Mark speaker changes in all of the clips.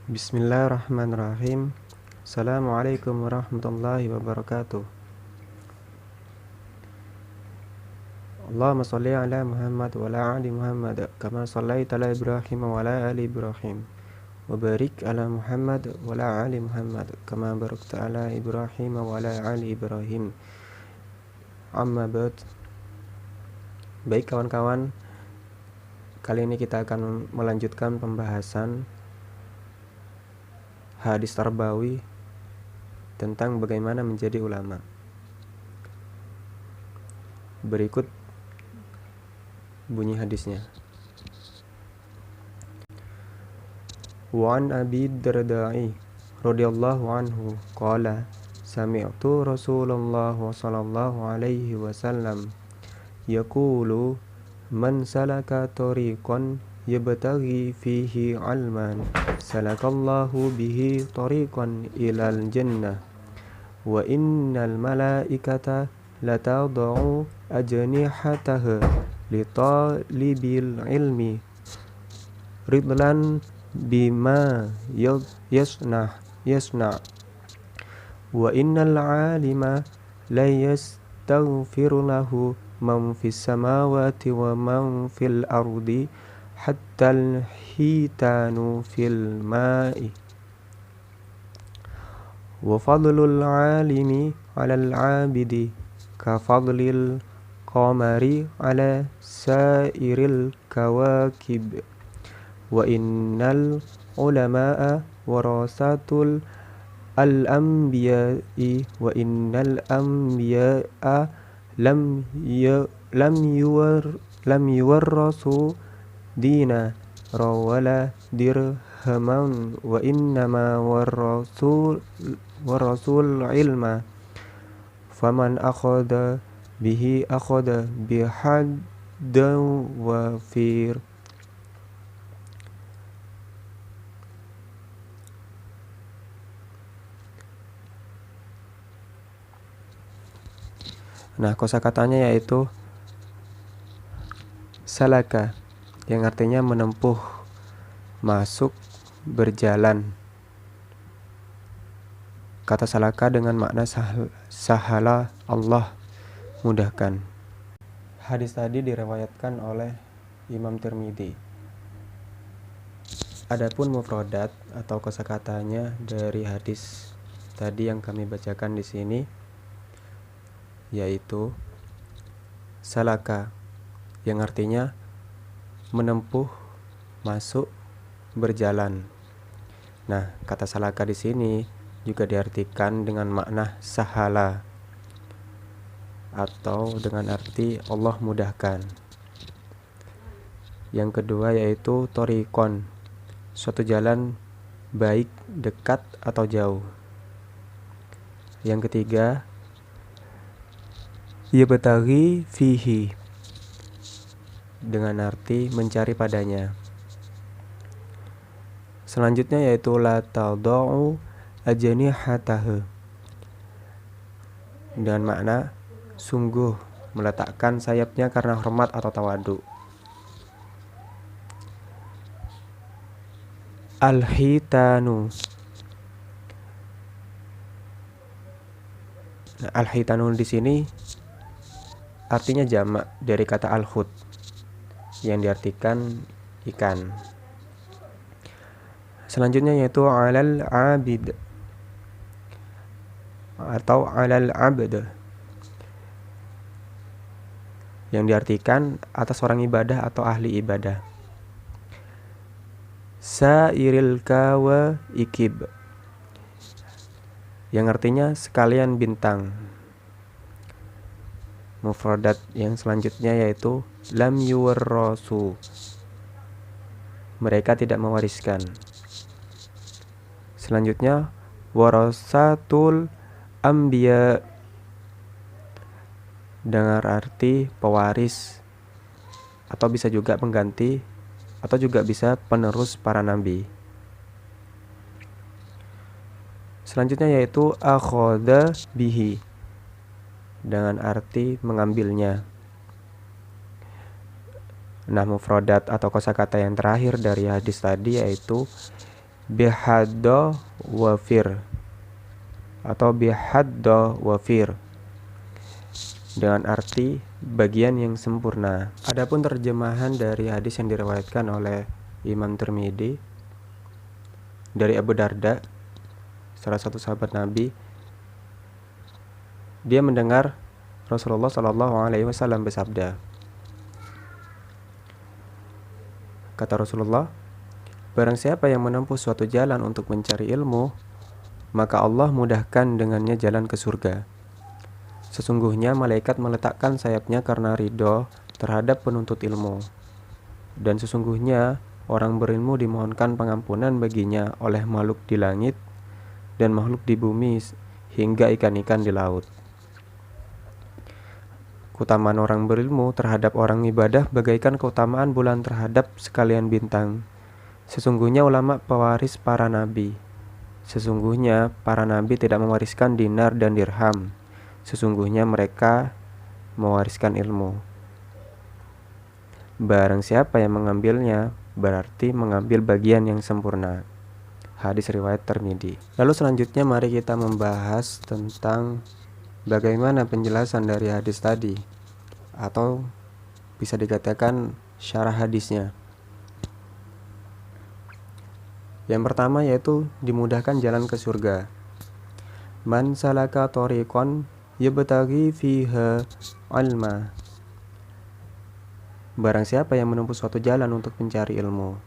Speaker 1: Bismillahirrahmanirrahim. Assalamualaikum warahmatullahi wabarakatuh. Allahumma sholli ala Muhammad wa ala ali Muhammad kama shallaita ala Ibrahim wa ala ali Ibrahim wa barik ala Muhammad wa ala ali Muhammad kama barakta ala Ibrahim wa ala ali Ibrahim. Amma ba'd. Baik kawan-kawan, kali ini kita akan melanjutkan pembahasan hadis tarbawi tentang bagaimana menjadi ulama. Berikut bunyi hadisnya. Wa an Abi Darda'i radhiyallahu anhu qala sami'tu Rasulullah sallallahu alaihi wasallam yaqulu man salaka tariqan yabtaghi fihi ilman salakallahu bihi tariqan ilal jannah wa innal malaikata latad'u ajnihataha li talibil ilmi ridlan bima yasna wa innal alima la yastaghfiru lahu man fis samawati wa man fil ardi hatta al-hitanu fil ma'i wa fadlul alimi 'alal 'abidi ka fadlil qamari 'ala sairil kawakib wa innal ulama'a warasatul al-anbiya'i wa innal anbiya'a lam yuwarrasu dina rawala dirhaman wa innama warasul ilma faman akhada bihi akhada bihaddan wafir. Nah, kosakatanya yaitu salaka, yang artinya menempuh, masuk, berjalan. Kata salaka dengan makna sahala, Allah mudahkan. Hadis tadi diriwayatkan oleh Imam Tirmidzi. Adapun mufradat atau kosakatanya dari hadis tadi yang kami bacakan di sini yaitu salaka, yang artinya menempuh, masuk, berjalan. Nah, kata salaka di sini juga diartikan dengan makna sahala atau dengan arti Allah mudahkan. Yang kedua yaitu thoriqon, suatu jalan baik, dekat atau jauh. Yang ketiga yabtaghi fihi, dengan arti mencari padanya. Selanjutnya yaitu la tad'u ajnihatahu, dengan makna sungguh meletakkan sayapnya karena hormat atau tawadu. Al-hitanu. Nah, al-hitanu di sini artinya jamak dari kata al-hut yang diartikan ikan. Selanjutnya yaitu alal abid atau alal abd, yang diartikan atas orang ibadah atau ahli ibadah. Sairil kawaikib, yang artinya sekalian bintang. Mufradat yang selanjutnya yaitu lam yuwarrasu, mereka tidak mewariskan. Selanjutnya warasatul anbiya, dengan arti pewaris atau bisa juga pengganti atau juga bisa penerus para nabi. Selanjutnya yaitu akhadha bihi, dengan arti mengambilnya. Nah, mufradat atau kosakata yang terakhir dari hadis tadi yaitu bihaddo wafir atau bihaddo wafir dengan arti bagian yang sempurna. Adapun terjemahan dari hadis yang diriwayatkan oleh Imam Tirmidzi dari Abu Darda, salah satu sahabat Nabi, dia mendengar Rasulullah Shallallahu Alaihi Wasallam bersabda, kata Rasulullah, barang siapa yang menempuh suatu jalan untuk mencari ilmu, maka Allah mudahkan dengannya jalan ke surga. Sesungguhnya malaikat meletakkan sayapnya karena ridho terhadap penuntut ilmu. Dan sesungguhnya orang berilmu dimohonkan pengampunan baginya oleh makhluk di langit dan makhluk di bumi hingga ikan-ikan di laut. Keutamaan orang berilmu terhadap orang ibadah bagaikan keutamaan bulan terhadap sekalian bintang. Sesungguhnya ulama pewaris para nabi. Sesungguhnya para nabi tidak mewariskan dinar dan dirham. Sesungguhnya mereka mewariskan ilmu. Barang siapa yang mengambilnya, berarti mengambil bagian yang sempurna. Hadis riwayat Tirmidzi. Lalu selanjutnya mari kita membahas tentang bagaimana penjelasan dari hadis tadi, atau bisa dikatakan syarah hadisnya. Yang pertama yaitu dimudahkan jalan ke surga. Man salaka thariqan yabtaghi fiha ilma. Barang siapa yang menempuh suatu jalan untuk mencari ilmu.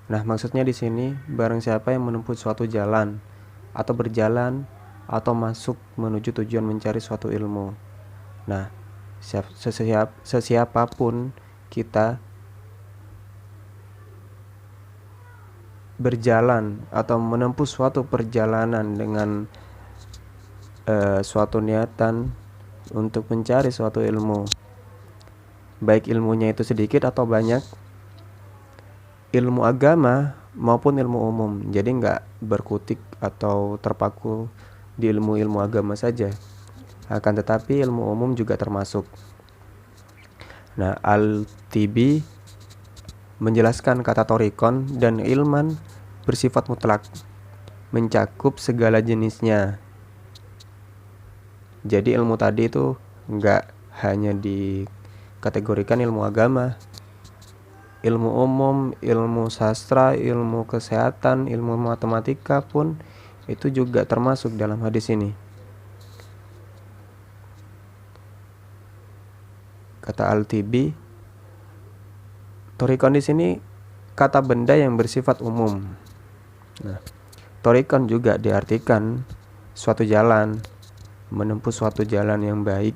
Speaker 1: Nah, maksudnya di sini barang siapa yang menempuh suatu jalan atau berjalan atau masuk menuju tujuan mencari suatu ilmu. Nah, sesiapapun kita berjalan atau menempuh suatu perjalanan dengan suatu niatan untuk mencari suatu ilmu, baik ilmunya itu sedikit atau banyak, ilmu agama maupun ilmu umum. Jadi nggak berkutik atau terpaku di ilmu-ilmu agama saja, akan tetapi ilmu umum juga termasuk. Nah, Al-Tibi menjelaskan kata thariqan dan ilman bersifat mutlak, mencakup segala jenisnya. Jadi ilmu tadi itu nggak hanya dikategorikan ilmu agama, ilmu umum, ilmu sastra, ilmu kesehatan, ilmu matematika pun itu juga termasuk dalam hadis ini. Kata Al-Tibi, thariqan di sini kata benda yang bersifat umum. Nah, thariqan juga diartikan suatu jalan, menempuh suatu jalan yang baik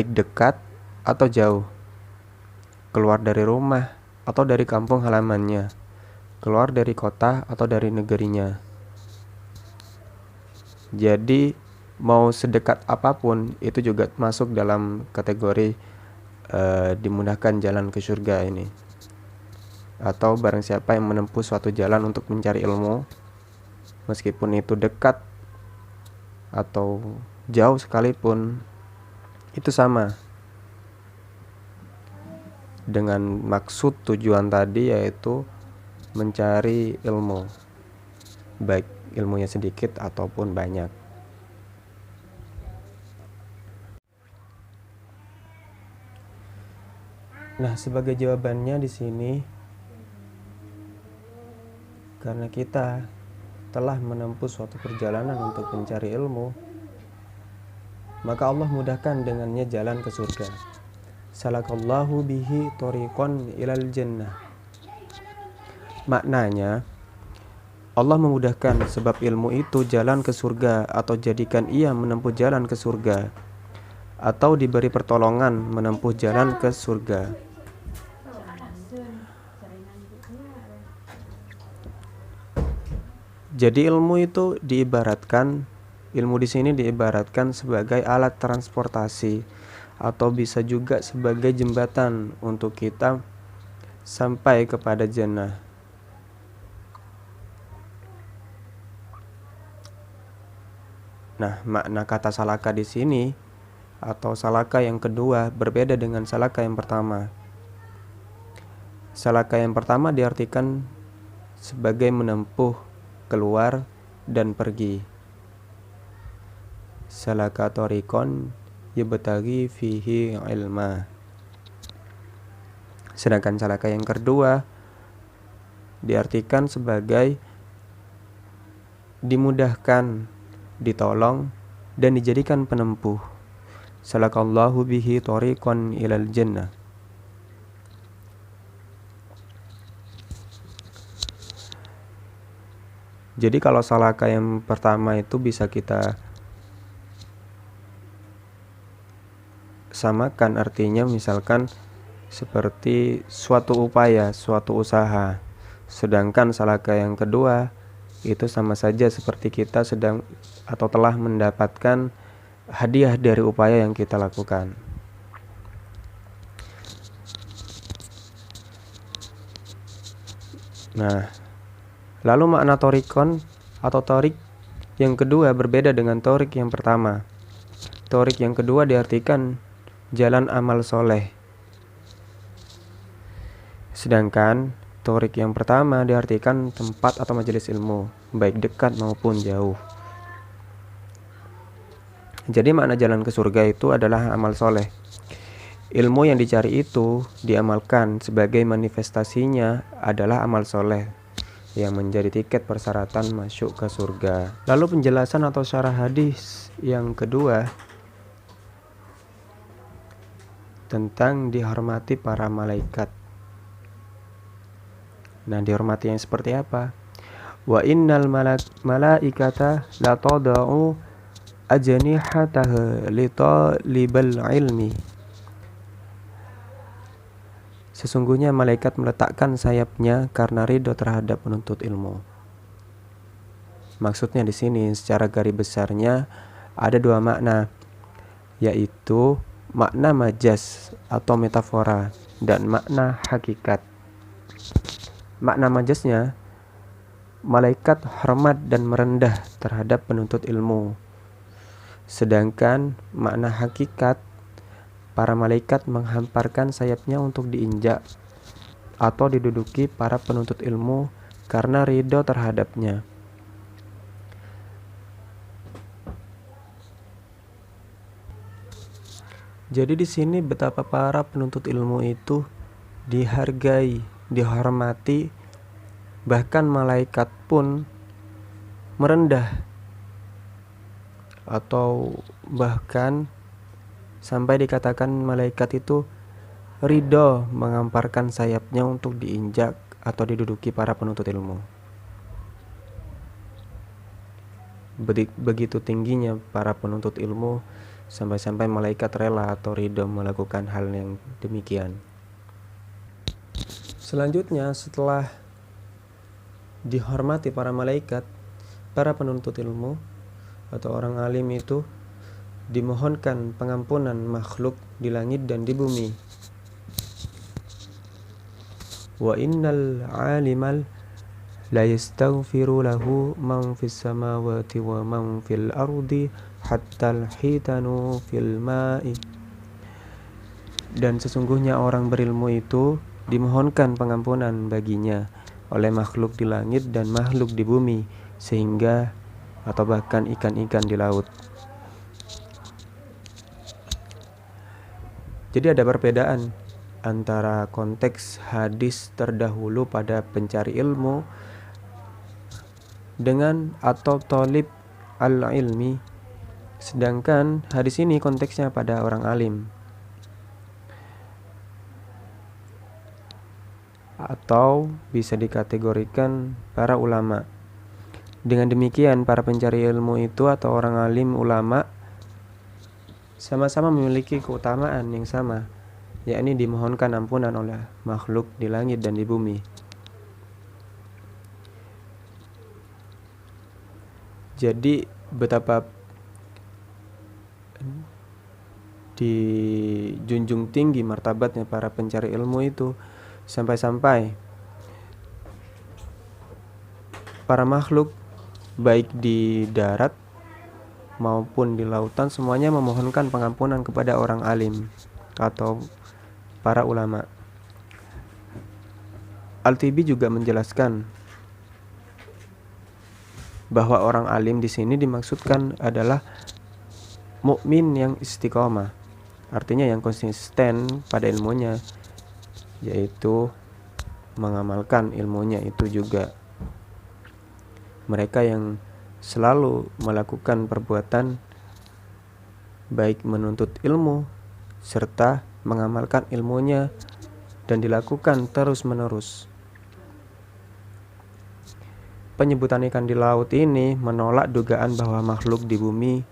Speaker 1: dekat atau jauh, keluar dari rumah atau dari kampung halamannya, keluar dari kota atau dari negerinya. Jadi mau sedekat apapun itu juga masuk dalam kategori dimudahkan jalan ke surga ini. Atau barang siapa yang menempuh suatu jalan untuk mencari ilmu, meskipun itu dekat atau jauh sekalipun, itu sama dengan maksud tujuan tadi, yaitu mencari ilmu, baik ilmunya sedikit ataupun banyak. Nah, sebagai jawabannya di sini, karena kita telah menempuh suatu perjalanan untuk mencari ilmu, maka Allah mudahkan dengannya jalan ke surga. Salakallahu bihi thariqan ilal jannah. Maknanya, Allah memudahkan sebab ilmu itu jalan ke surga, atau jadikan ia menempuh jalan ke surga, atau diberi pertolongan menempuh jalan ke surga. Jadi ilmu itu ilmu di sini diibaratkan sebagai alat transportasi, atau bisa juga sebagai jembatan untuk kita sampai kepada jannah. Nah, makna kata salaka di sini atau salaka yang kedua berbeda dengan salaka yang pertama. Salaka yang pertama diartikan sebagai menempuh keluar dan pergi. Salaka tariqan yabtaghi fihi ilma. Sedangkan salaka yang kedua diartikan sebagai dimudahkan, ditolong, dan dijadikan penempuh. Salakallahu bihi tariqan ilal jannah. Jadi kalau salaka yang pertama itu bisa kita samakan, artinya misalkan seperti suatu upaya, suatu usaha. Sedangkan salaka yang kedua itu sama saja seperti kita sedang atau telah mendapatkan hadiah dari upaya yang kita lakukan. Nah, lalu makna torikon atau torik yang kedua berbeda dengan torik yang pertama. Torik yang kedua diartikan jalan amal soleh. Sedangkan torik yang pertama diartikan tempat atau majelis ilmu, baik dekat maupun jauh. Jadi makna jalan ke surga itu adalah amal soleh. Ilmu yang dicari itu diamalkan, sebagai manifestasinya adalah amal soleh yang menjadi tiket persyaratan masuk ke surga. Lalu penjelasan atau syarah hadis yang kedua tentang dihormati para malaikat. Nah, dihormati yang seperti apa? Wa innal malaikata la tada'u ajnihataha li talibal ilmi. Sesungguhnya malaikat meletakkan sayapnya karena ridho terhadap penuntut ilmu. Maksudnya di sini secara garis besarnya ada dua makna, yaitu makna majas atau metafora dan makna hakikat. Makna majasnya, malaikat hormat dan merendah terhadap penuntut ilmu. Sedangkan makna hakikat, para malaikat menghamparkan sayapnya untuk diinjak atau diduduki para penuntut ilmu karena ridho terhadapnya. Jadi di sini betapa para penuntut ilmu itu dihargai, dihormati, bahkan malaikat pun merendah atau bahkan sampai dikatakan malaikat itu ridho menghamparkan sayapnya untuk diinjak atau diduduki para penuntut ilmu. Begitu tingginya para penuntut ilmu sampai-sampai malaikat rela atau ridho melakukan hal yang demikian. Selanjutnya, setelah dihormati para malaikat, para penuntut ilmu atau orang alim itu dimohonkan pengampunan makhluk di langit dan di bumi. Wa innal alimal la yastaghfiru lahu man fis samawati wa man fil ardi hatta al-hitanu fil ma'i. Dan sesungguhnya orang berilmu itu dimohonkan pengampunan baginya oleh makhluk di langit dan makhluk di bumi, sehingga atau bahkan ikan-ikan di laut. Jadi ada perbedaan antara konteks hadis terdahulu pada pencari ilmu dengan atau thalib al-ilmi, sedangkan hadis ini konteksnya pada orang alim atau bisa dikategorikan para ulama. Dengan demikian, para pencari ilmu itu atau orang alim, ulama, sama-sama memiliki keutamaan yang sama, yakni dimohonkan ampunan oleh makhluk di langit dan di bumi. Jadi betapa dijunjung tinggi martabatnya para pencari ilmu itu, sampai-sampai para makhluk baik di darat maupun di lautan semuanya memohonkan pengampunan kepada orang alim atau para ulama. Al-Tibi juga menjelaskan bahwa orang alim di sini dimaksudkan adalah mukmin yang istiqomah, artinya yang konsisten pada ilmunya, yaitu mengamalkan ilmunya itu juga. Mereka yang selalu melakukan perbuatan baik menuntut ilmu serta mengamalkan ilmunya dan dilakukan terus-menerus. Penyebutan ikan di laut ini menolak dugaan bahwa makhluk di bumi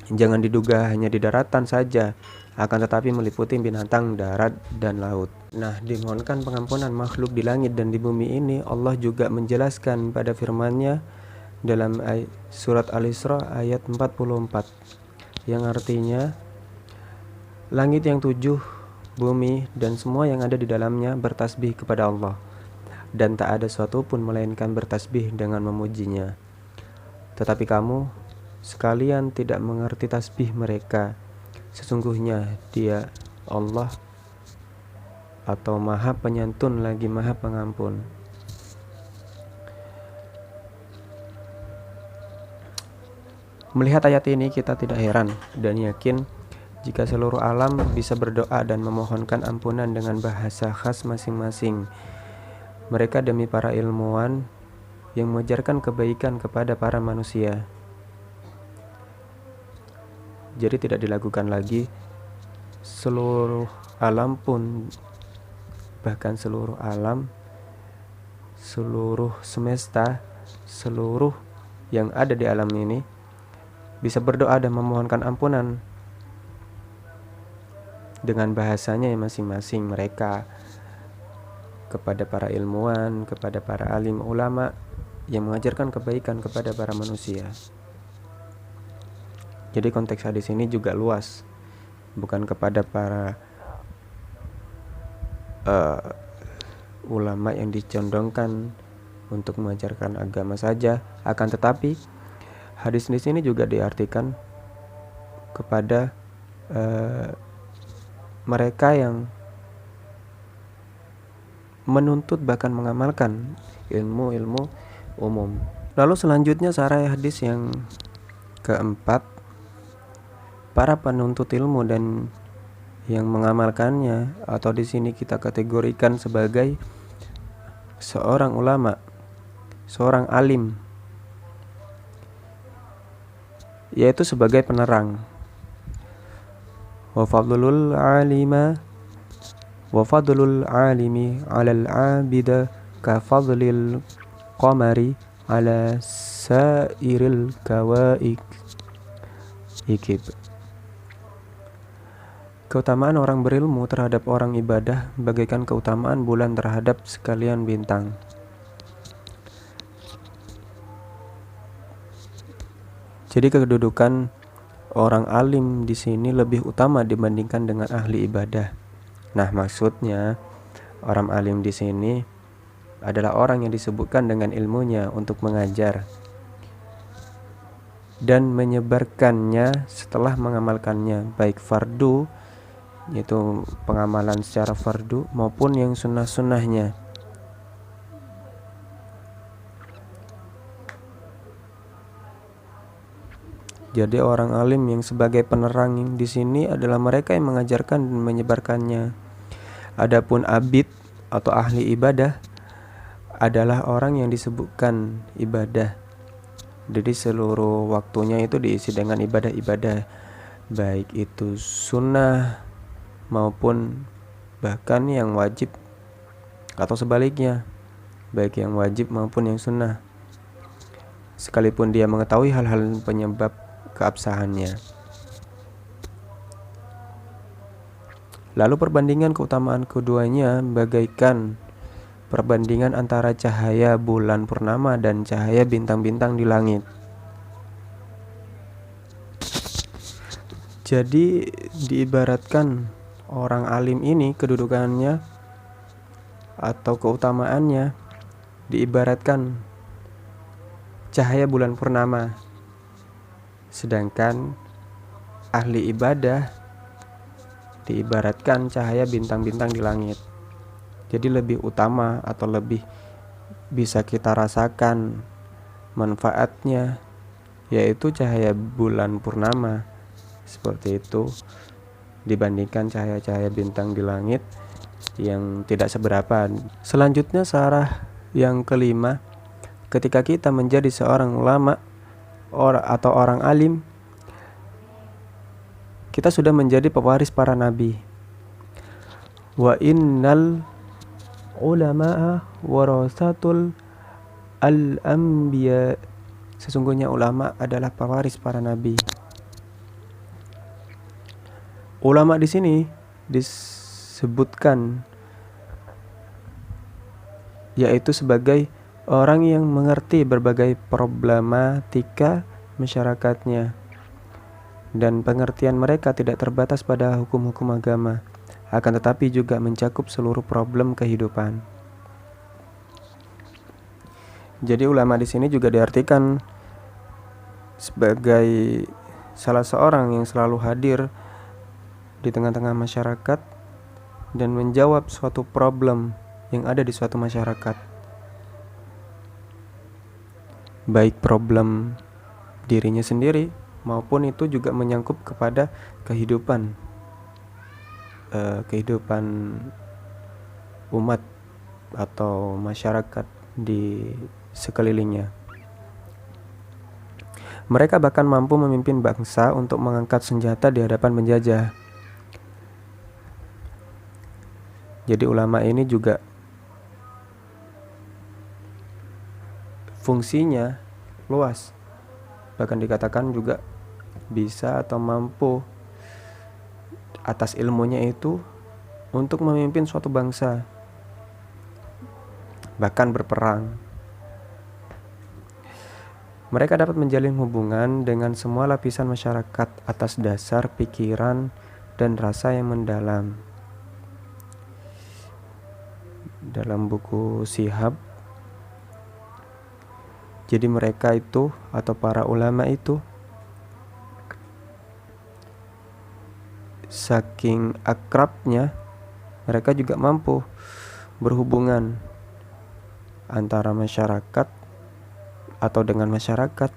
Speaker 1: jangan diduga hanya di daratan saja, akan tetapi meliputi binatang darat dan laut. Nah, dimohonkan pengampunan makhluk di langit dan di bumi ini. Allah juga menjelaskan pada firman-Nya dalam surat Al-Isra ayat 44 yang artinya, langit yang 7, bumi dan semua yang ada di dalamnya bertasbih kepada Allah, dan tak ada suatu pun melainkan bertasbih dengan memujinya. Tetapi kamu sekalian tidak mengerti tasbih mereka. Sesungguhnya Dia Allah atau Maha Penyantun lagi Maha Pengampun. Melihat ayat ini kita tidak heran dan yakin jika seluruh alam bisa berdoa dan memohonkan ampunan dengan bahasa khas masing-masing. Mereka demi para ilmuwan yang mengajarkan kebaikan kepada para manusia. Jadi tidak dilakukan lagi seluruh alam pun, bahkan seluruh alam, seluruh semesta, seluruh yang ada di alam ini bisa berdoa dan memohonkan ampunan dengan bahasanya yang masing-masing mereka, kepada para ilmuwan, kepada para alim ulama yang mengajarkan kebaikan kepada para manusia. Jadi konteks hadis ini juga luas, bukan kepada para ulama yang dicondongkan untuk mengajarkan agama saja, akan tetapi hadis di sini juga diartikan kepada mereka yang menuntut bahkan mengamalkan ilmu-ilmu umum. Lalu selanjutnya syarah hadis yang keempat, para penuntut ilmu dan yang mengamalkannya, atau di sini kita kategorikan sebagai seorang ulama, seorang alim, yaitu sebagai penerang. Wa fadlul alimi 'alal 'abida ka fadlil qamari 'ala sairil kawaikib. Keutamaan orang berilmu terhadap orang ibadah bagaikan keutamaan bulan terhadap sekalian bintang. Jadi kedudukan orang alim di sini lebih utama dibandingkan dengan ahli ibadah. Nah, maksudnya orang alim di sini adalah orang yang disebutkan dengan ilmunya untuk mengajar dan menyebarkannya setelah mengamalkannya, baik fardu, yaitu pengamalan secara fardu, maupun yang sunnah-sunnahnya. Jadi orang alim yang sebagai penerang di sini adalah mereka yang mengajarkan dan menyebarkannya. Adapun abid atau ahli ibadah adalah orang yang disebutkan ibadah. Jadi seluruh waktunya itu diisi dengan ibadah-ibadah, baik itu sunnah maupun bahkan yang wajib, atau sebaliknya, baik yang wajib maupun yang sunnah, sekalipun dia mengetahui hal-hal penyebab keabsahannya. Lalu perbandingan keutamaan keduanya bagaikan perbandingan antara cahaya bulan purnama dan cahaya bintang-bintang di langit. Jadi diibaratkan orang alim ini kedudukannya atau keutamaannya diibaratkan cahaya bulan purnama, sedangkan ahli ibadah diibaratkan cahaya bintang-bintang di langit. Jadi lebih utama atau lebih bisa kita rasakan manfaatnya, yaitu cahaya bulan purnama seperti itu dibandingkan cahaya-cahaya bintang di langit yang tidak seberapa. Selanjutnya syarah yang kelima, ketika kita menjadi seorang ulama atau orang alim, kita sudah menjadi pewaris para nabi. Wa innal ulama'a warasatul al-anbiya. Sesungguhnya ulama adalah pewaris para nabi. Ulama di sini disebutkan yaitu sebagai orang yang mengerti berbagai problematika masyarakatnya, dan pengertian mereka tidak terbatas pada hukum-hukum agama, akan tetapi juga mencakup seluruh problem kehidupan. Jadi ulama di sini juga diartikan sebagai salah seorang yang selalu hadir di tengah-tengah masyarakat dan menjawab suatu problem yang ada di suatu masyarakat, baik problem dirinya sendiri maupun itu juga menyangkut kepada kehidupan umat atau masyarakat di sekelilingnya. Mereka bahkan mampu memimpin bangsa untuk mengangkat senjata di hadapan penjajah. Jadi ulama ini juga fungsinya luas, bahkan dikatakan juga bisa atau mampu atas ilmunya itu untuk memimpin suatu bangsa, bahkan berperang. Mereka dapat menjalin hubungan dengan semua lapisan masyarakat atas dasar pikiran dan rasa yang mendalam. Dalam buku Shihab, jadi mereka itu atau para ulama itu saking akrabnya, mereka juga mampu berhubungan antara masyarakat atau dengan masyarakat,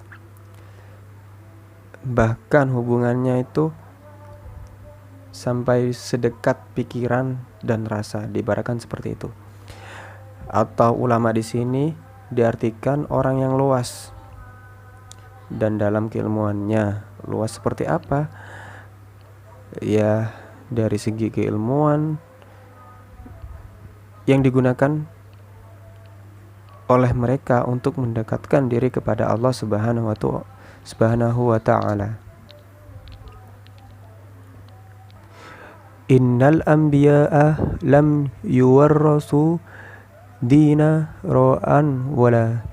Speaker 1: bahkan hubungannya itu sampai sedekat pikiran dan rasa, diibaratkan seperti itu. Atau ulama di sini diartikan orang yang luas, dan dalam keilmuannya luas seperti apa? Ya, dari segi keilmuan yang digunakan oleh mereka untuk mendekatkan diri kepada Allah Subhanahu wa ta'ala. Innal anbiya'a lam yuwarrasu dinaran wala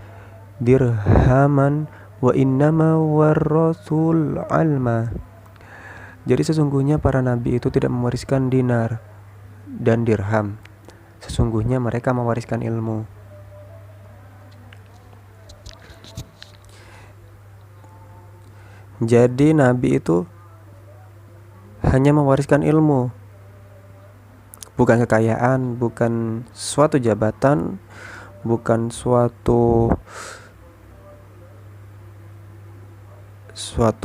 Speaker 1: dirhaman wa innama warrasul alma. Jadi sesungguhnya para nabi itu tidak mewariskan dinar dan dirham. Sesungguhnya mereka mewariskan ilmu. Jadi nabi itu hanya mewariskan ilmu, bukan kekayaan, bukan suatu jabatan, bukan suatu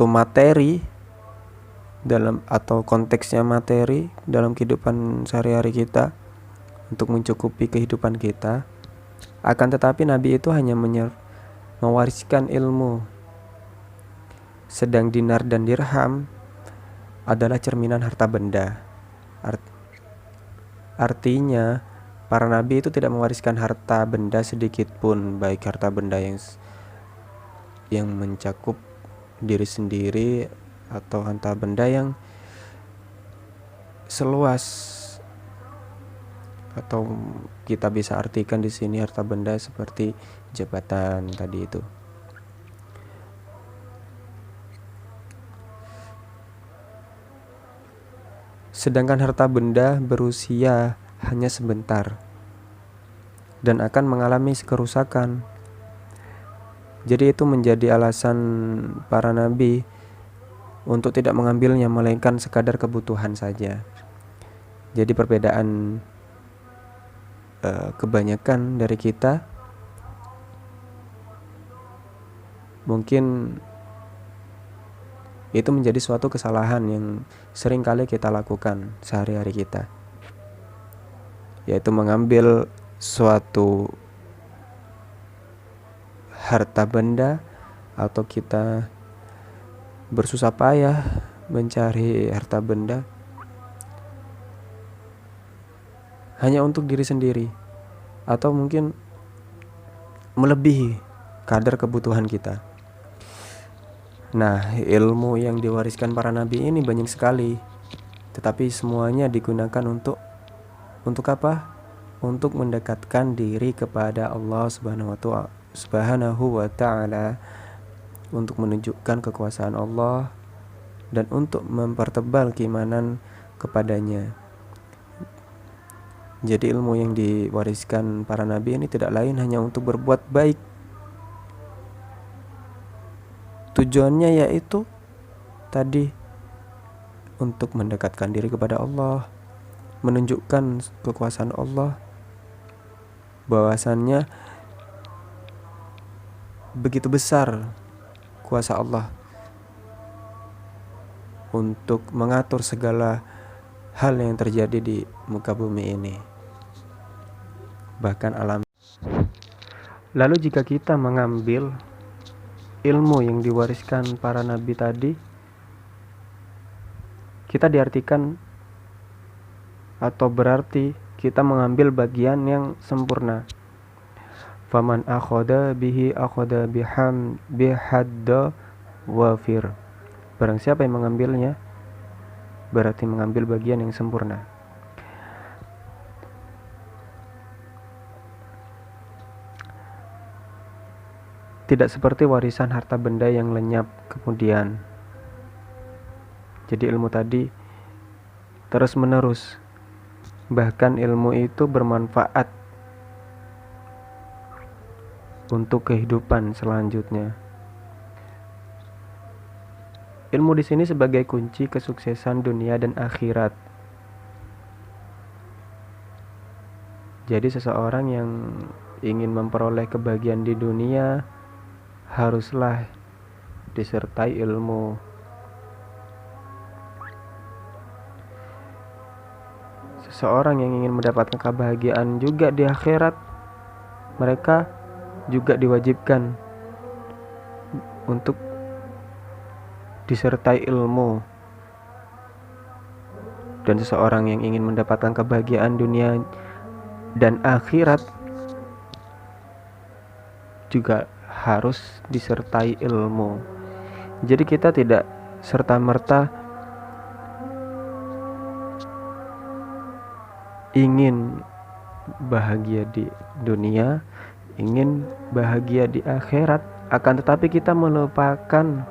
Speaker 1: materi dalam atau konteksnya materi dalam kehidupan sehari-hari kita untuk mencukupi kehidupan kita. Akan tetapi nabi itu hanya mewariskan ilmu. Sedang dinar dan dirham adalah cerminan harta benda. Artinya para nabi itu tidak mewariskan harta benda sedikit pun, baik harta benda yang mencakup diri sendiri atau harta benda yang seluas, atau kita bisa artikan di sini harta benda seperti jabatan tadi itu. Sedangkan harta benda berusia hanya sebentar dan akan mengalami kerusakan. Jadi itu menjadi alasan para nabi untuk tidak mengambilnya, melainkan sekadar kebutuhan saja. Jadi perbedaan kebanyakan dari kita mungkin itu menjadi suatu kesalahan yang sering kali kita lakukan sehari-hari kita, yaitu mengambil suatu harta benda atau kita bersusah payah mencari harta benda hanya untuk diri sendiri atau mungkin melebihi kadar kebutuhan kita. Nah, ilmu yang diwariskan para nabi ini banyak sekali, tetapi semuanya digunakan untuk apa? Untuk mendekatkan diri kepada Allah Subhanahu wa Ta'ala, untuk menunjukkan kekuasaan Allah dan untuk mempertebal keimanan kepadanya. Jadi ilmu yang diwariskan para nabi ini tidak lain hanya untuk berbuat baik. Tujuannya yaitu tadi untuk mendekatkan diri kepada Allah, menunjukkan kekuasaan Allah, bahwasannya begitu besar kuasa Allah untuk mengatur segala hal yang terjadi di muka bumi ini, bahkan alam. Lalu jika kita mengambil ilmu yang diwariskan para nabi tadi, kita diartikan atau berarti kita mengambil bagian yang sempurna. Faman akhadha bihi akhadha bihadda wafir. Barang siapa yang mengambilnya berarti mengambil bagian yang sempurna. Tidak seperti warisan harta benda yang lenyap kemudian. Jadi ilmu tadi terus menerus, bahkan ilmu itu bermanfaat untuk kehidupan selanjutnya. Ilmu di sini sebagai kunci kesuksesan dunia dan akhirat. Jadi seseorang yang ingin memperoleh kebahagiaan di dunia haruslah disertai ilmu. Seseorang yang ingin mendapatkan kebahagiaan juga di akhirat, mereka juga diwajibkan untuk disertai ilmu. Dan seseorang yang ingin mendapatkan kebahagiaan dunia dan akhirat juga harus disertai ilmu. Jadi kita tidak serta-merta ingin bahagia di dunia, ingin bahagia di akhirat, akan tetapi kita melupakan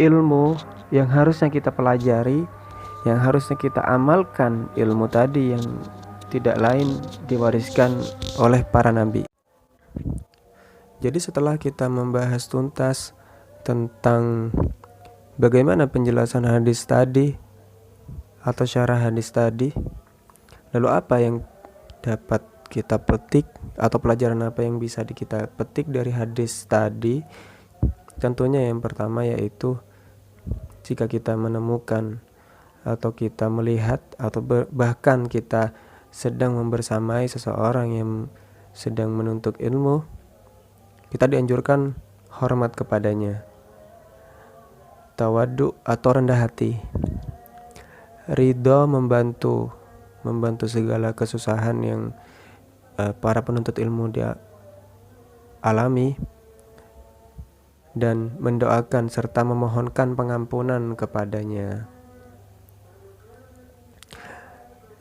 Speaker 1: ilmu yang harusnya kita pelajari, yang harusnya kita amalkan, ilmu tadi yang tidak lain diwariskan oleh para nabi. Jadi setelah kita membahas tuntas tentang bagaimana penjelasan hadis tadi atau syarah hadis tadi, lalu apa yang dapat kita petik atau pelajaran apa yang bisa kita petik dari hadis tadi? Tentunya yang pertama yaitu jika kita menemukan atau kita melihat atau bahkan kita sedang membersamai seseorang yang sedang menuntut ilmu, kita dianjurkan hormat kepadanya, tawadhu atau rendah hati, ridho membantu segala kesusahan yang para penuntut ilmu dia alami, dan mendoakan serta memohonkan pengampunan kepadanya.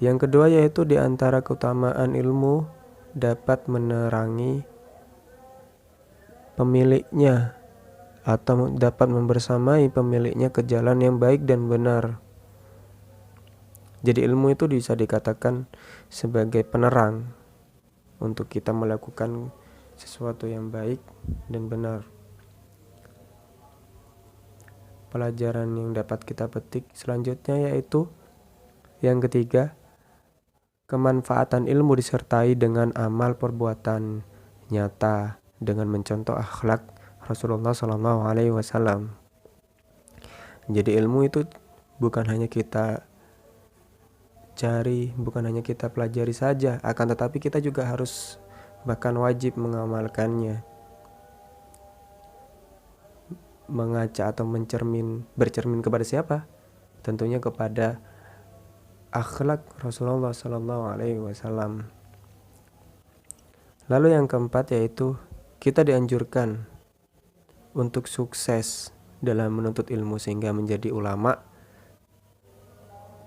Speaker 1: Yang kedua yaitu di antara keutamaan ilmu dapat menerangi pemiliknya atau dapat membersamai pemiliknya ke jalan yang baik dan benar. Jadi ilmu itu bisa dikatakan sebagai penerang untuk kita melakukan sesuatu yang baik dan benar. Pelajaran yang dapat kita petik selanjutnya yaitu yang ketiga, kemanfaatan ilmu disertai dengan amal perbuatan nyata dengan mencontoh akhlak Rasulullah Shallallahu Alaihi Wasallam. Jadi ilmu itu bukan hanya kita cari, bukan hanya kita pelajari saja, akan tetapi kita juga harus bahkan wajib mengamalkannya. Mengaca atau bercermin kepada siapa? Tentunya kepada akhlak Rasulullah Shallallahu Alaihi Wasallam. Lalu yang keempat yaitu kita dianjurkan untuk sukses dalam menuntut ilmu sehingga menjadi ulama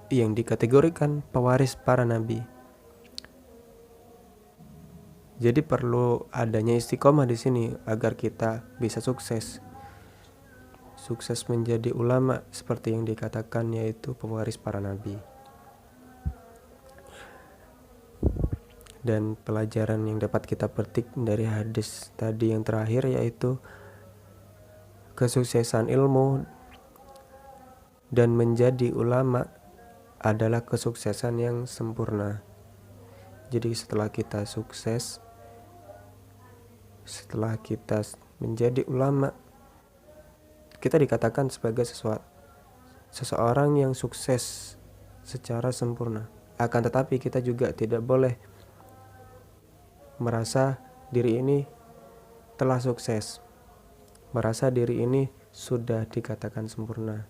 Speaker 1: yang dikategorikan pewaris para nabi. Jadi perlu adanya istiqomah di sini agar kita bisa sukses menjadi ulama seperti yang dikatakan, yaitu pewaris para nabi. Dan pelajaran yang dapat kita petik dari hadis tadi yang terakhir yaitu kesuksesan ilmu dan menjadi ulama adalah kesuksesan yang sempurna. Jadi setelah kita sukses, setelah kita menjadi ulama, kita dikatakan sebagai seseorang yang sukses secara sempurna. Akan tetapi kita juga tidak boleh merasa diri ini telah sukses, merasa diri ini sudah dikatakan sempurna.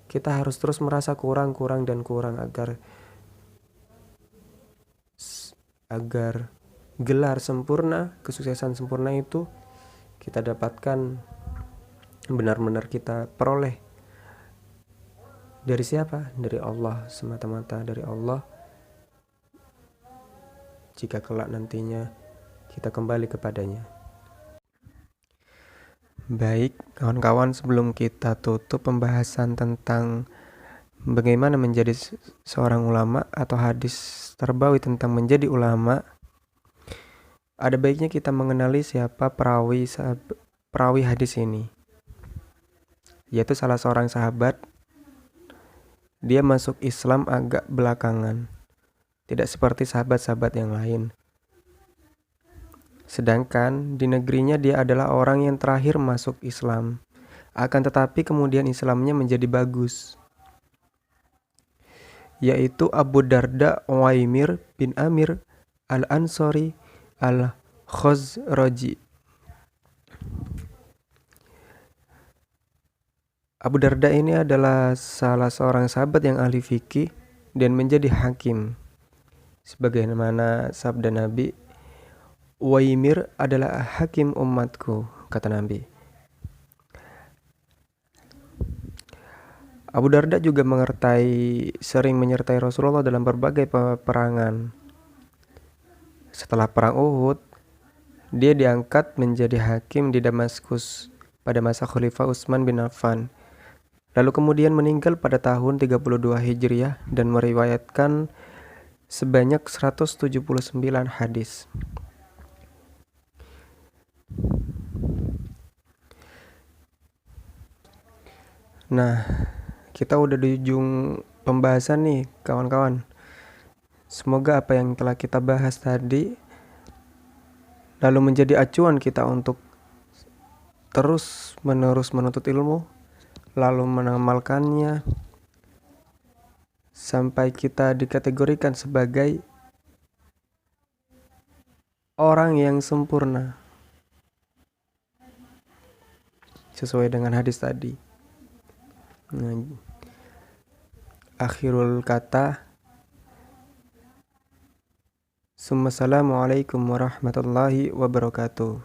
Speaker 1: Kita harus terus merasa kurang agar gelar sempurna, kesuksesan sempurna itu kita dapatkan, benar-benar kita peroleh dari siapa? Dari Allah, semata-mata dari Allah. Jika kelak nantinya kita kembali kepadanya. Baik, kawan-kawan, sebelum kita tutup pembahasan tentang bagaimana menjadi seorang ulama atau hadis terbawi tentang menjadi ulama, ada baiknya kita mengenali siapa perawi hadis ini, yaitu salah seorang sahabat. Dia masuk Islam agak belakangan, tidak seperti sahabat-sahabat yang lain. Sedangkan di negerinya dia adalah orang yang terakhir masuk Islam. Akan tetapi kemudian Islamnya menjadi bagus, yaitu Abu Darda Uwaimir bin Amir Al-Ansari Al-Khazraji. Abu Darda ini adalah salah seorang sahabat yang ahli fikih dan menjadi hakim. Sebagaimana sabda Nabi, Uwaimir adalah hakim umatku, kata Nabi. Abu Darda juga sering menyertai Rasulullah dalam berbagai peperangan. Setelah perang Uhud, dia diangkat menjadi hakim di Damaskus pada masa Khalifah Utsman bin Affan. Lalu kemudian meninggal pada tahun 32 Hijriah dan meriwayatkan sebanyak 179 hadis. Nah, kita udah di ujung pembahasan nih, kawan-kawan. Semoga apa yang telah kita bahas tadi lalu menjadi acuan kita untuk terus-menerus menuntut ilmu, lalu mengamalkannya sampai kita dikategorikan sebagai orang yang sempurna sesuai dengan hadis tadi. Akhirul kata, Assalamualaikum warahmatullahi wabarakatuh.